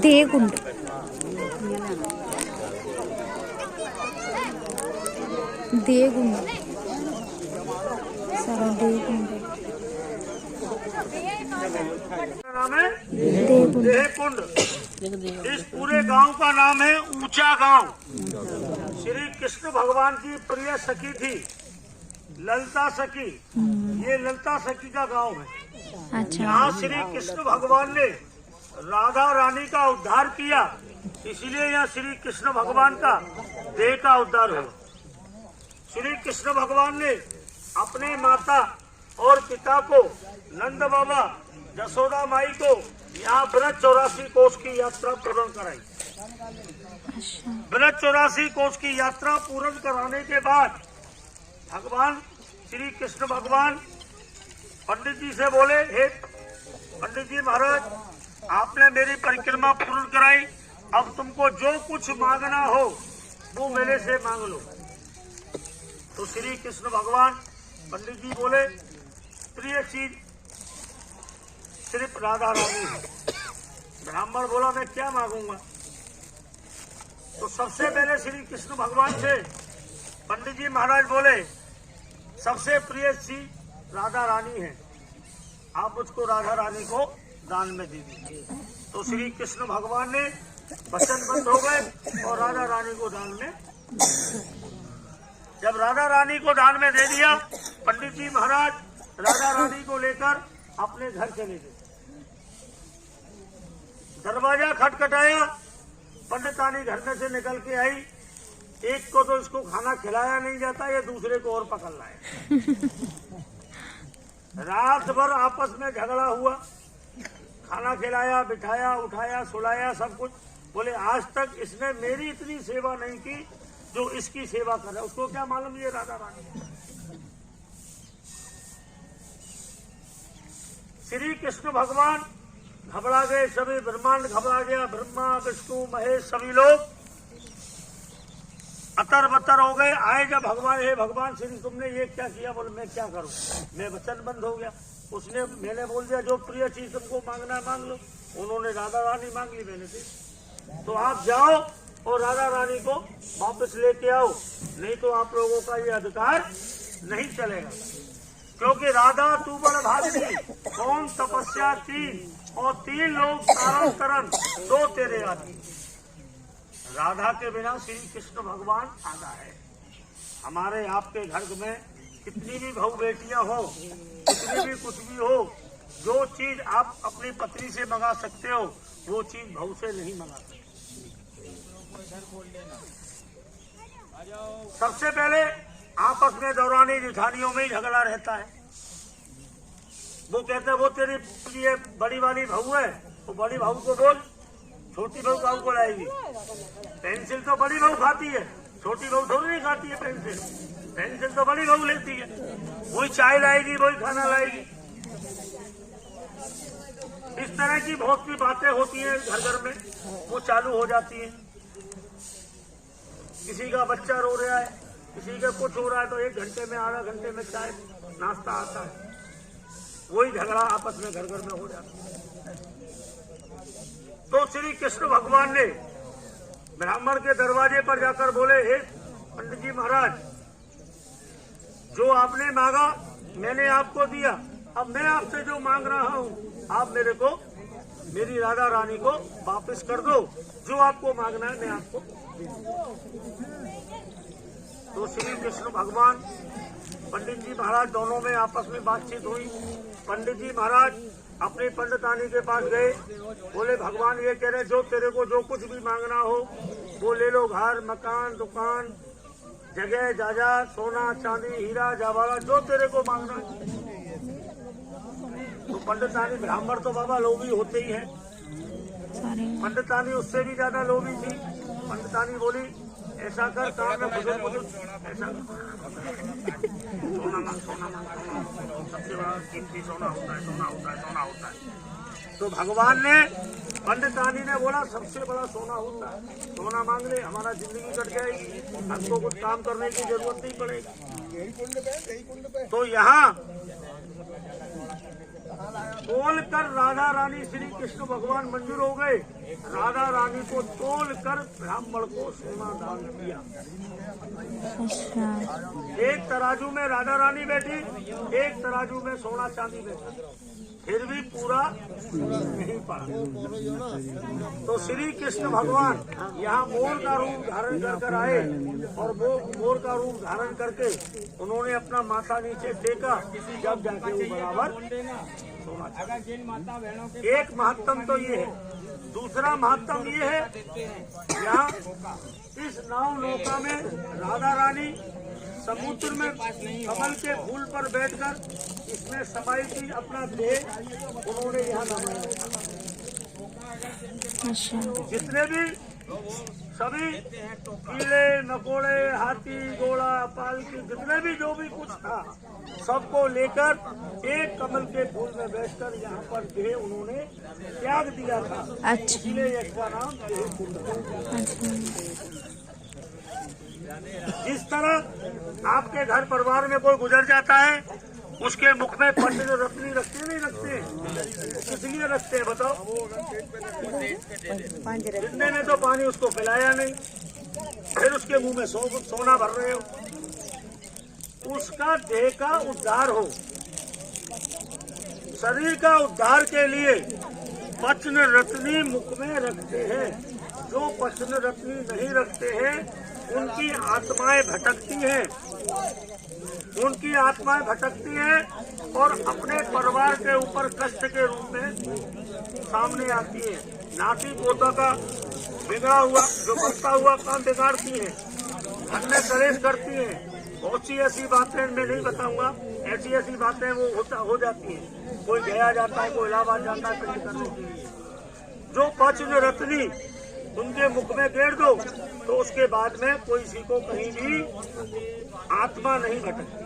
देकुंड देकुंड सारा देकुंड नाम है देहकुंड। इस पूरे गांव का नाम है ऊंचा गांव। श्री कृष्ण भगवान की प्रिय सखी थी ललिता सखी। ये ललिता सखी का गांव है। अच्छा। यहाँ श्री कृष्ण भगवान ने राधा रानी का उद्धार किया, इसलिए यहाँ श्री कृष्ण भगवान का देह का उद्धार हुआ। श्री कृष्ण भगवान ने अपने माता और पिता को, नंद बाबा, यशोदा माई को यहाँ ब्रज 84 कोस की यात्रा पूर्ण कराई। ब्रज 84 कोस की यात्रा पूर्ण कराने के बाद भगवान श्री कृष्ण भगवान पंडित जी से बोले, हे पंडित जी महाराज, आपने मेरी परिक्रमा पूर्ण कराई, अब तुमको जो कुछ मांगना हो वो मेरे से मांग लो। तो श्री कृष्ण भगवान पंडित जी बोले, प्रिय चीज सिर्फ राधा रानी है। ब्राह्मण बोला, मैं क्या मांगूंगा? तो सबसे पहले श्री कृष्ण भगवान से पंडित जी महाराज बोले, सबसे प्रिय चीज राधा रानी है, आप मुझको राधा रानी को दान में दे दीजिए। तो श्री कृष्ण भगवान ने वचनबद्ध हो गए और राधा रानी को दान में, जब राधा रानी को दान में दे दिया, पंडित जी महाराज राधा रानी को लेकर अपने घर चले गए। दरवाजा खटखटाया, पंडितानी घर में से निकल के आई। एक को तो इसको खाना खिलाया नहीं जाता, ये दूसरे को और पकड़ लाए। रात भर आपस में झगड़ा हुआ, खाना खिलाया, बिठाया, उठाया, सुलाया, सब कुछ। बोले, आज तक इसने मेरी इतनी सेवा नहीं की जो इसकी सेवा कर रहा है। उसको क्या मालूम ये राधा रानी। श्री कृष्ण भगवान घबरा गए, सभी ब्रह्मांड घबरा गया। ब्रह्मा, विष्णु, महेश सभी लोग अतर बतर हो गए। आए जब भगवान, हे भगवान श्री, तुमने ये क्या किया? बोले, मैं क्या करूं, मैं वचनबद्ध हो गया। उसने, मैंने बोल दिया जो प्रिय चीज तुमको मांगना है मांग लो। उन्होंने राधा रानी मांग ली, मैंने दी। तो आप जाओ और राधा रानी को वापस लेके आओ, नहीं तो आप लोगों का ये अधिकार नहीं चलेगा। क्योंकि राधा तू बड़ भागी, कौन तपस्या की और 3 लोग तारण करन, दो तेरे आदमी। राधा के बिना श्री कृष्ण भगवान आधा है। हमारे आपके घर में कितनी भी बहू बेटियां हो, कितनी भी कुछ भी हो, जो चीज आप अपनी पत्नी से मंगा सकते हो वो चीज बहू से नहीं मंगा सकते। सबसे पहले आपस में दौरानी जेठानियों में ही झगड़ा रहता है। वो कहते हैं वो तेरी ये बड़ी वाली बहू है, वो बड़ी बहू को बोल छोटी बहू को लाएगी। पेंसिल तो बड़ी बहू खाती है, छोटी बहू थोड़ी नहीं खाती है पेंसिल। पेंसिल तो बड़ी बहू लेती है, वही चाय लाएगी, वही खाना लाएगी। इस तरह की बहुत सी बातें होती हैं घर घर में, वो चालू हो जाती हैं। किसी का बच्चा रो रहा है, किसी का कुछ हो रहा है, तो 1 घंटे में, आधा घंटे में चाय नाश्ता आता है। वही झगड़ा आपस में घर घर में हो जाता है। तो श्री कृष्ण भगवान ने ब्राह्मण के दरवाजे पर जाकर बोले, हे पंडित जी महाराज, जो आपने मांगा मैंने आपको दिया, अब मैं आपसे जो मांग रहा हूँ आप मेरे को, मेरी राधा रानी को वापस कर दो। जो आपको मांगना है मैं आपको दे दूंगा। तो श्री कृष्ण भगवान पंडित जी महाराज दोनों में आपस में बातचीत हुई। पंडित जी महाराज अपनी पंडितानी के पास गए, बोले, भगवान ये कह रहे, जो तेरे को जो कुछ भी मांगना हो वो ले लो। घर, मकान, दुकान, जगह जायदाद, सोना चांदी, हीरा जवाहरात, जो तेरे को मांगना है। तो पंडितानी, ब्राह्मण तो बाबा लोभी होते ही है, पंडितानी उससे भी ज्यादा लोभी थी। पंडितानी बोली, ऐसा कर, काम में ऐसा सोना सबसे बड़ा कीमती सोना होता है, सोना होता है, सोना होता है। तो भगवान ने, पंडितानी ने बोला, सबसे बड़ा सोना होता है, सोना मांग ले, हमारा जिंदगी कट जाएगी, हमको कुछ काम करने की जरूरत नहीं पड़ेगी। तो यहाँ तोलकर राधा रानी श्री कृष्ण भगवान मंजूर हो गए। राधा रानी को तोलकर ब्राह्मण को सोना दान किया। अच्छा। एक तराजू में राधा रानी बैठी, एक तराजू में सोना चांदी बैठा, फिर भी पूरा नहीं पड़ा। तो श्री कृष्ण भगवान यहाँ मोर का रूप धारण कर आए और वो मोर का रूप धारण करके उन्होंने अपना माथा नीचे टेका, जब जाके वो बराबर सोना। एक महत्तम तो ये है। दूसरा महत्तम ये है, यहाँ इस नाव नौका में राधा रानी समुद्र में कमल के फूल पर बैठकर इसमें समाई थी, अपना देह उन्होंने यहाँ नमाया। अच्छा। जितने भी सभी कीड़े मकोड़े, हाथी घोड़ा पालकी, जितने भी जो भी कुछ था, सबको लेकर एक कमल के फूल में बैठकर यहाँ पर देह उन्होंने त्याग दिया था। अच्छा। इसलिए इसका नाम देह कुंड है। अच्छा। जिस तरह आपके घर परिवार में कोई गुजर जाता है, उसके मुख में पंच रत्नी रखते नहीं रखते, किस लिए रखते हैं बताओ? जितने में तो पानी उसको पिलाया नहीं, फिर उसके मुंह में सोना भर रहे हो। उसका देह का उद्धार हो, शरीर का उद्धार के लिए पचन रत्नी मुख में रखते हैं। जो पचन रत्नी नहीं रखते हैं उनकी आत्माएं भटकती हैं, उनकी आत्माएं भटकती हैं और अपने परिवार के ऊपर कष्ट के रूप में सामने आती है। नाती पोता का बिगड़ा हुआ जो बढ़ता हुआ काम बिगाड़ती है, घर में कलेश करती है। बहुत सी ऐसी बातें मैं नहीं बताऊंगा, ऐसी ऐसी बातें वो हो जाती हैं। कोई गया जाता है, कोई इलाहाबाद जाता है पिंड करने के लिए। जो पचन रत्नी उनके मुख में गेर दो तो उसके बाद में कोई सी को कहीं भी आत्मा नहीं भटकती।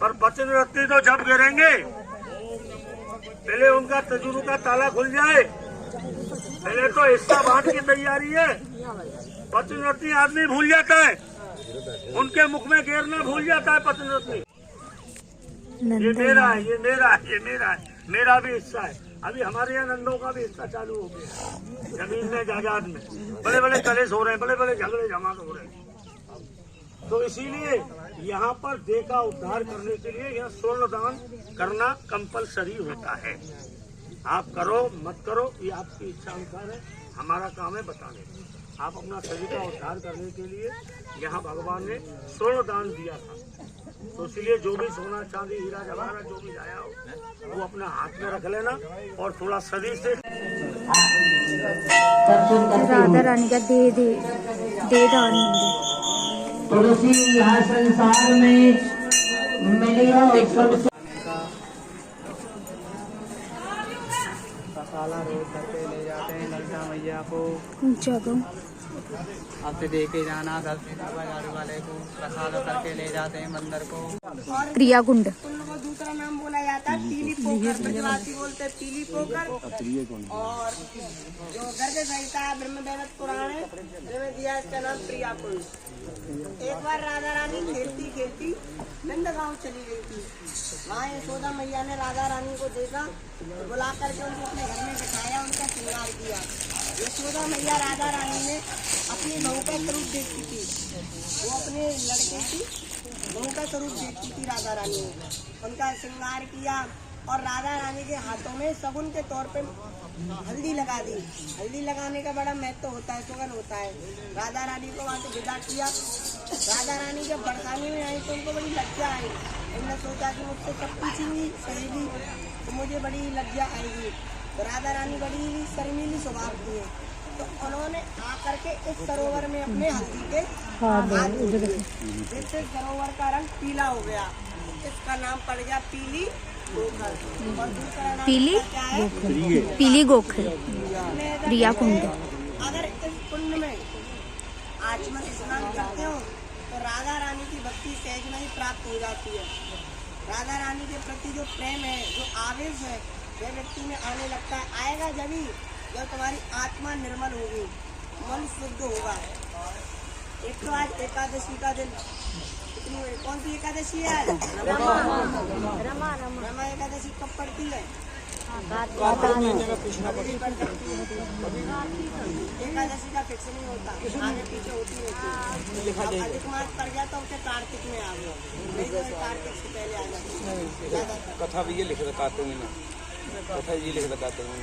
पर पचन रत्नी तो जब गिरेंगे, पहले उनका तजुर्बा का ताला खुल जाए, पहले तो हिस्सा बांट की तैयारी है। पचन रत्नी आदमी भूल जाता है, उनके मुख में गेरना भूल जाता है पचन रत्नी। ये मेरा है, ये मेरा है, ये मेरा है, मेरा भी हिस्सा है। अभी हमारे यहाँ नंदों का भी हिस्सा चालू हो गया, जमीन में जायदाद में बड़े बड़े कलेश हो रहे हैं, बड़े बड़े झगड़े जमात हो रहे हैं। तो इसीलिए यहाँ पर देह का उद्धार करने के लिए यह स्वर्ण दान करना कंपलसरी होता है। आप करो मत करो ये आपकी इच्छा अनुसार है, हमारा काम है बताने। आप अपना शरीर का उद्धार करने के लिए यहाँ भगवान ने स्वर्ण दान दिया था। तो इसलिए जो भी सोना चांदी हीरा जवाहरात जो भी लाया हो वो अपना हाथ में रख लेना और थोड़ा शरीर से राधा रानी का दे दान होंगे। तुलसी यहाँ संसार में मिलेगा सबसे मसाला रोड करके ले जाते हैं ललिता मैया को। जगह अब से देके जाना 10 झाड़ू वाले को प्रसाद करके ले जाते हैं मंदिर को। क्रिया कुंड। उनको दूसरा नाम बोला जाता है पीली पोखर, ब्रजवासी बोलते हैं पीली पोखर। और जो गर्ग संहिता ब्रह्म वैवर्त पुराण है जिसमें दिया इसका नाम प्रिया कुंड। एक बार राधा रानी खेलती खेलती नंदगांव चली गई थी। वहाँ यशोदा मैया ने राधा रानी को देखा, बुला करके उनको अपने घर में बिठाया, उनका श्रृंगार किया। यशोदा मैया राधा रानी ने अपनी बहू का स्वरूप देखती थी, वो अपने लड़के की बहू का स्वरूप देखती थी राधा रानी ने। उनका श्रृंगार किया और राधा रानी के हाथों में शगुन के तौर पे हल्दी लगा दी। हल्दी लगाने का बड़ा महत्व होता है, सुगंध होता है। राधा रानी को वहाँ से विदा किया। राधा रानी जब बरसाने में आई तो उनको बड़ी लज्जा आई। उन्होंने सोचा कि मुझसे सब पूछेंगी सहेली तो मुझे बड़ी लज्जा आएगी। तो राधा रानी बड़ी शर्मीली स्वभाव की है, तो उन्होंने आकर के इस सरोवर में अपने हल्दी के हाथ धो दिए, जिससे सरोवर का रंग पीला हो गया। इसका नाम पड़ गया पीली गोखर। और दूसरा नाम पीली क्या है? पीली गोखर प्रिया कुंड। अगर इस कुंड में आचमन स्नान करते हो तो राधा रानी की भक्ति सहज में ही प्राप्त हो जाती है। राधा रानी के प्रति जो प्रेम है, जो आवेश है, वह व्यक्ति में आने लगता है। आएगा जब तुम्हारी आत्मा निर्मल होगी, मन शुद्ध होगा। एक तो आज एकादशी का दिन, कितनी हुई? कौन सी एकादशी है? रमा एकादशी कब पड़ती है? एकादशी का फिक्स नहीं होता, आगे पीछे होती रहती है। अब अधिक मास पड़ गया तो उसे कार्तिक में आ गया, नहीं तो कार्तिक से पहले आ जाती है। कथा भी ये लिख रखा कार्तिक में, कथा ये लिख रखा कार्तिक में।